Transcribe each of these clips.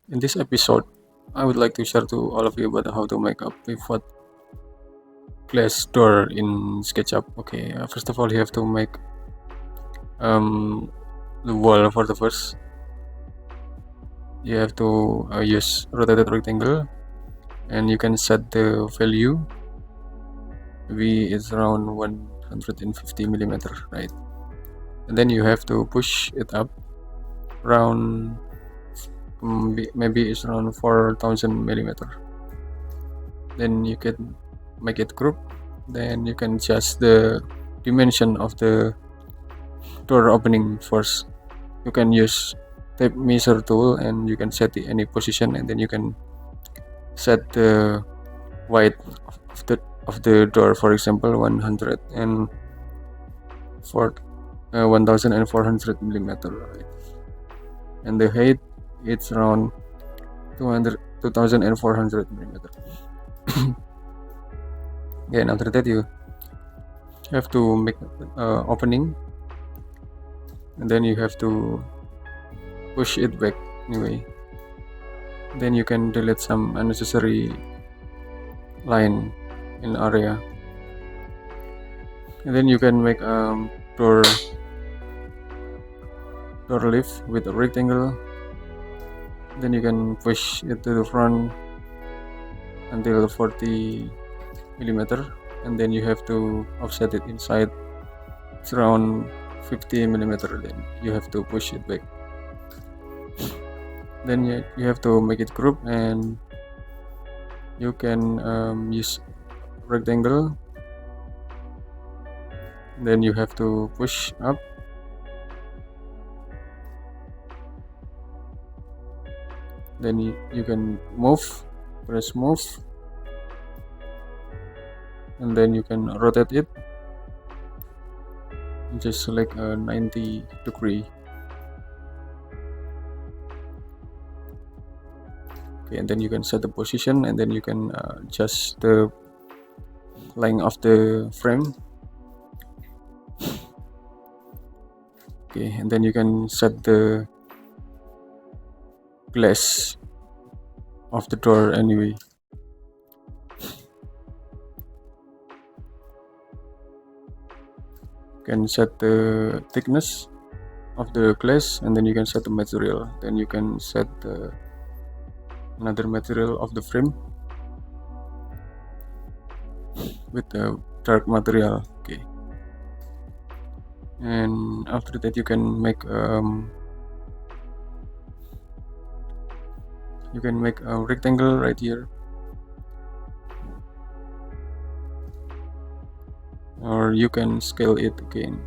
In this episode, I would like to share to all of you about how to make a pivot glass door in Sketchup. Okay, first of all, you have to make the wall for the first. You have to use rotated rectangle, and you can set the value. V is around 150 millimeter, right? And then you have to push it up around maybe it's around 4,000 millimeter. Then you can make it group. Then you can adjust the dimension of the door opening first. You can use tape measure tool and you can set any position, and then you can set the width of the door, for example 1400 millimeter, right? And the height it's around 2400 millimeter. Okay, and after that you have to make opening, and then you have to push it back anyway. Then you can delete some unnecessary line in area, and then you can make door lift with a rectangle. Then you can push it to the front until 40 millimeter, and then you have to offset it inside. It's around 50 millimeter. Then you have to push it back. Then you have to make it group, and you can use rectangle. Then you have to push up. Then you can press move, and then you can rotate it. Just select a 90 degree. Okay, and then you can set the position, and then you can adjust the length of the frame. Okay, and then you can set the glass of the door anyway. You can set the thickness of the glass, and then you can set the material. Then you can set another material of the frame with the dark material. Okay, and after that you can make a rectangle right here, or you can scale it again.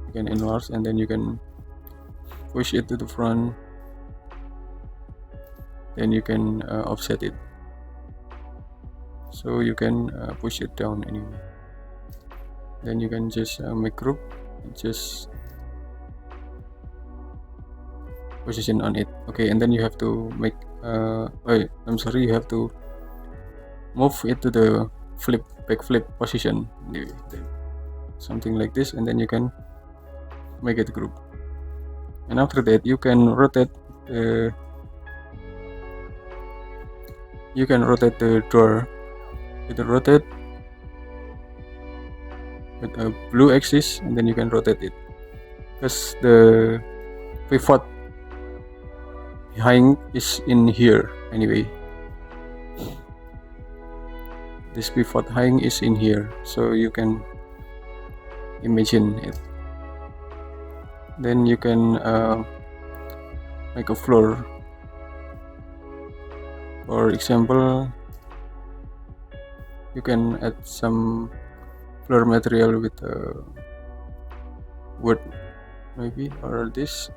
You can enlarge, and then you can push it to the front. Then you can offset it, so you can push it down anyway. Then you can just make group, just position on it. Okay, and then you have to make you have to move it to the back flip position, something like this, and then you can make it group. And after that you can rotate the door with a blue axis, and then you can rotate it, because the pivot height is in here anyway. This pivot height is in here, so you can imagine it. Then you can make a floor. For example, you can add some floor material with wood maybe, or this.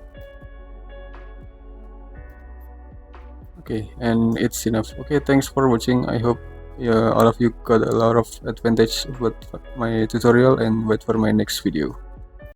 Okay, and it's enough. Okay, thanks for watching. I hope all of you got a lot of advantage with my tutorial, and wait for my next video.